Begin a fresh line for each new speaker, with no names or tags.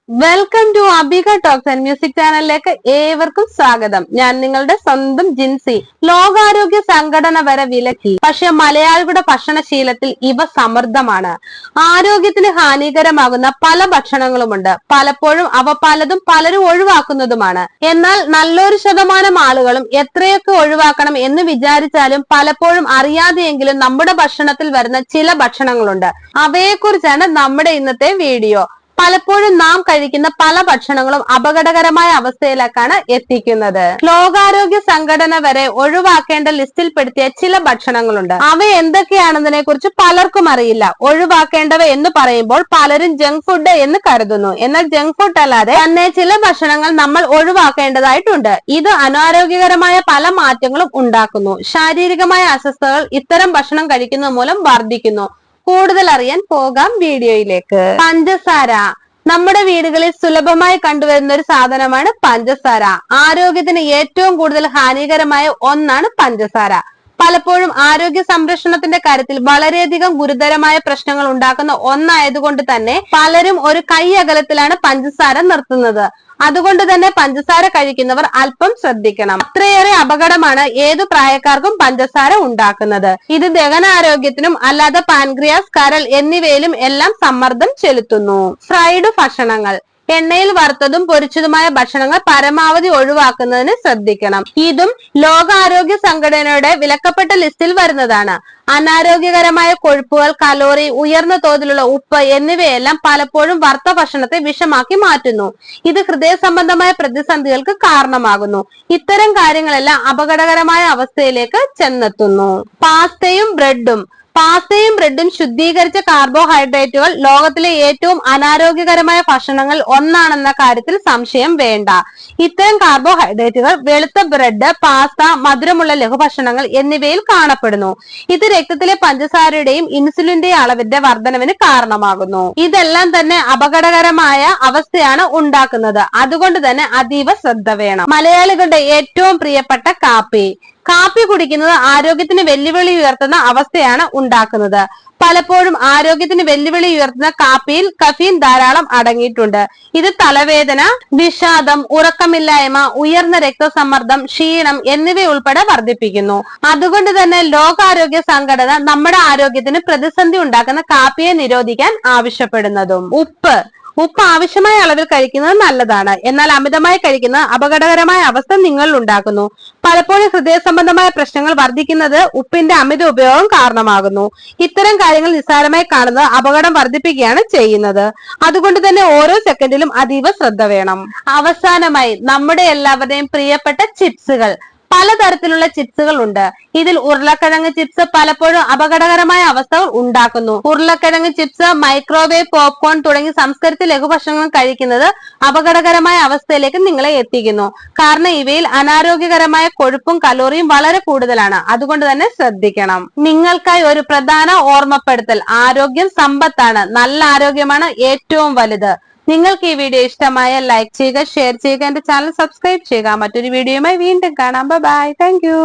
Welcome to Abika talks and music ചാനലിലേക്ക് ഏവർക്കും സ്വാഗതം. ഞാൻ നിങ്ങളുടെ സ്വന്തം ജിൻസി. ലോകാരോഗ്യ സംഘടന വരെ വിലക്കി, പക്ഷെ മലയാളികളുടെ ഭക്ഷണശീലത്തിൽ ഇവ സമൃദ്ധമാണ്. ആരോഗ്യത്തിന് ഹാനികരമാകുന്ന പല ഭക്ഷണങ്ങളുമുണ്ട്. പലപ്പോഴും അവ പലരും ഒഴിവാക്കുന്നതുമാണ്. എന്നാൽ നല്ലൊരു ശതമാനം ആളുകളും എത്രയൊക്കെ ഒഴിവാക്കണം എന്ന് വിചാരിച്ചാലും പലപ്പോഴും അറിയാതെയെങ്കിലും നമ്മുടെ ഭക്ഷണത്തിൽ വരുന്ന ചില ഭക്ഷണങ്ങളുണ്ട്. അവയെക്കുറിച്ചാണ് നമ്മുടെ ഇന്നത്തെ വീഡിയോ. പലപ്പോഴും നാം കഴിക്കുന്ന പല ഭക്ഷണങ്ങളും അപകടകരമായ അവസ്ഥയിലേക്കാണ് എത്തിക്കുന്നത്. ലോകാരോഗ്യ സംഘടന വരെ ഒഴിവാക്കേണ്ട ലിസ്റ്റിൽപ്പെടുത്തിയ ചില ഭക്ഷണങ്ങളുണ്ട്. അവ എന്തൊക്കെയാണെന്നതിനെ കുറിച്ച് പലർക്കും അറിയില്ല. ഒഴിവാക്കേണ്ടവ എന്ന് പറയുമ്പോൾ പലരും ജങ്ക് ഫുഡ് എന്ന് കരുതുന്നു. എന്നാൽ ജങ്ക് ഫുഡ് അല്ലാതെ തന്നെ ചില ഭക്ഷണങ്ങൾ നമ്മൾ ഒഴിവാക്കേണ്ടതായിട്ടുണ്ട്. ഇത് അനാരോഗ്യകരമായ പല മാറ്റങ്ങളും ഉണ്ടാക്കുന്നു. ശാരീരികമായ അസ്വസ്ഥതകൾ ഇത്തരം ഭക്ഷണം കഴിക്കുന്നത് മൂലം വർദ്ധിക്കുന്നു. കൂടുതൽ അറിയാൻ പോകാം വീഡിയോയിലേക്ക്. പഞ്ചസാര നമ്മുടെ വീടുകളിൽ സുലഭമായി കണ്ടുവരുന്ന ഒരു സാധനമാണ് പഞ്ചസാര. ആരോഗ്യത്തിന് ഏറ്റവും കൂടുതൽ ഹാനികരമായ ഒന്നാണ് പഞ്ചസാര. പലപ്പോഴും ആരോഗ്യ സംരക്ഷണത്തിന്റെ കാര്യത്തിൽ വളരെയധികം ഗുരുതരമായ പ്രശ്നങ്ങൾ ഉണ്ടാക്കുന്ന ഒന്നായതുകൊണ്ട് തന്നെ പലരും ഒരു കൈ അകലത്തിലാണ് പഞ്ചസാര നിർത്തുന്നത്. അതുകൊണ്ട് തന്നെ പഞ്ചസാര കഴിക്കുന്നവർ അല്പം ശ്രദ്ധിക്കണം. അത്രയേറെ അപകടമാണ് ഏതു പ്രായക്കാർക്കും പഞ്ചസാര ഉണ്ടാക്കുന്നത്. ഇത് ദഹനാരോഗ്യത്തിനും അല്ലാതെ പാൻക്രിയാസ്, കരൾ എന്നിവയിലും എല്ലാം സമ്മർദ്ദം ചെലുത്തുന്നു. ഫ്രൈഡ് ഭക്ഷണങ്ങൾ, എണ്ണയിൽ വറുത്തതും പൊരിച്ചതുമായ ഭക്ഷണങ്ങൾ പരമാവധി ഒഴിവാക്കുന്നതിന് ശ്രദ്ധിക്കണം. ഇതും ലോകാരോഗ്യ സംഘടനയുടെ വിലക്കപ്പെട്ട ലിസ്റ്റിൽ വരുന്നതാണ്. അനാരോഗ്യകരമായ കൊഴുപ്പുകൾ, കലോറി, ഉയർന്ന തോതിലുള്ള ഉപ്പ് എന്നിവയെല്ലാം പലപ്പോഴും വറുത്ത ഭക്ഷണത്തെ വിഷമാക്കി മാറ്റുന്നു. ഇത് ഹൃദയ സംബന്ധമായ പ്രതിസന്ധികൾക്ക് കാരണമാകുന്നു. ഇത്തരം കാര്യങ്ങളെല്ലാം അപകടകരമായ അവസ്ഥയിലേക്ക് ചെന്നെത്തുന്നു. പാസ്തയും ബ്രെഡും ശുദ്ധീകരിച്ച കാർബോഹൈഡ്രേറ്റുകൾ ലോകത്തിലെ ഏറ്റവും അനാരോഗ്യകരമായ ഭക്ഷണങ്ങൾ ഒന്നാണെന്ന കാര്യത്തിൽ സംശയം വേണ്ട. ഇത്തരം കാർബോഹൈഡ്രേറ്റുകൾ വെളുത്ത ബ്രെഡ്, പാസ്ത, മധുരമുള്ള ലഘുഭക്ഷണങ്ങൾ എന്നിവയിൽ കാണപ്പെടുന്നു. ഇത് രക്തത്തിലെ പഞ്ചസാരയുടെയും ഇൻസുലിന്റെയും അളവിന്റെ വർധനവിന് കാരണമാകുന്നു. ഇതെല്ലാം തന്നെ അപകടകരമായ അവസ്ഥയാണ് ഉണ്ടാക്കുന്നത്. അതുകൊണ്ട് തന്നെ അതീവ ശ്രദ്ധ വേണം. മലയാളികളുടെ ഏറ്റവും പ്രിയപ്പെട്ട കാപ്പി കുടിക്കുന്നത് ആരോഗ്യത്തിന് വെല്ലുവിളി ഉയർത്തുന്ന അവസ്ഥയാണ് ഉണ്ടാക്കുന്നത്. പലപ്പോഴും ആരോഗ്യത്തിന് വെല്ലുവിളി ഉയർത്തുന്ന കാപ്പിയിൽ കഫീൻ ധാരാളം അടങ്ങിയിട്ടുണ്ട്. ഇത് തലവേദന, വിഷാദം, ഉറക്കമില്ലായ്മ, ഉയർന്ന രക്തസമ്മർദ്ദം, ക്ഷീണം എന്നിവയുൾപ്പെടെ വർദ്ധിപ്പിക്കുന്നു. അതുകൊണ്ട് തന്നെ ലോകാരോഗ്യ സംഘടന നമ്മുടെ ആരോഗ്യത്തിന് പ്രതിസന്ധി ഉണ്ടാക്കുന്ന കാപ്പിയെ നിരോധിക്കാൻ ആവശ്യപ്പെടുന്നതും. ഉപ്പ് ആവശ്യമായ അളവിൽ കഴിക്കുന്നത് നല്ലതാണ്. എന്നാൽ അമിതമായി കഴിക്കുന്നത് അപകടകരമായ അവസ്ഥ നിങ്ങളിൽ ഉണ്ടാക്കുന്നു. പലപ്പോഴും ഹൃദയ സംബന്ധമായ പ്രശ്നങ്ങൾ വർദ്ധിക്കുന്നത് ഉപ്പിന്റെ അമിത ഉപയോഗം കാരണമാകുന്നു. ഇത്തരം കാര്യങ്ങൾ നിസ്സാരമായി കാണുന്നത് അപകടം വർദ്ധിപ്പിക്കുകയാണ് ചെയ്യുന്നത്. അതുകൊണ്ട് തന്നെ ഓരോ സെക്കൻഡിലും അതീവ ശ്രദ്ധ വേണം. അവസാനമായി നമ്മുടെ എല്ലാവരുടെയും പ്രിയപ്പെട്ട ചിപ്സുകൾ. പലതരത്തിലുള്ള ചിപ്സുകൾ ഉണ്ട്. ഇതിൽ ഉരുളക്കിഴങ്ങ് ചിപ്സ് പലപ്പോഴും അപകടകരമായ അവസ്ഥകൾ ഉണ്ടാക്കുന്നു. ഉരുളക്കിഴങ്ങ് ചിപ്സ്, മൈക്രോവേവ് പോപ്കോൺ തുടങ്ങി സംസ്കരിച്ച ലഘുഭക്ഷണങ്ങൾ കഴിക്കുന്നത് അപകടകരമായ അവസ്ഥയിലേക്ക് നിങ്ങളെ എത്തിക്കുന്നു. കാരണം ഇവയിൽ അനാരോഗ്യകരമായ കൊഴുപ്പും കലോറിയും വളരെ കൂടുതലാണ്. അതുകൊണ്ട് തന്നെ ശ്രദ്ധിക്കണം. നിങ്ങൾക്കായി ഒരു പ്രധാന ഓർമ്മപ്പെടുത്തൽ: ആരോഗ്യം സമ്പത്താണ്. നല്ല ആരോഗ്യമാണ് ഏറ്റവും വലുത്. നിങ്ങൾക്ക് ഈ വീഡിയോ ഇഷ്ടമായ ലൈക്ക് ചെയ്യുക, ഷെയർ ചെയ്യുക, എന്റെ ചാനൽ സബ്സ്ക്രൈബ് ചെയ്യുക. മറ്റൊരു വീഡിയോയുമായി വീണ്ടും കാണാം. ബൈ. Thank you.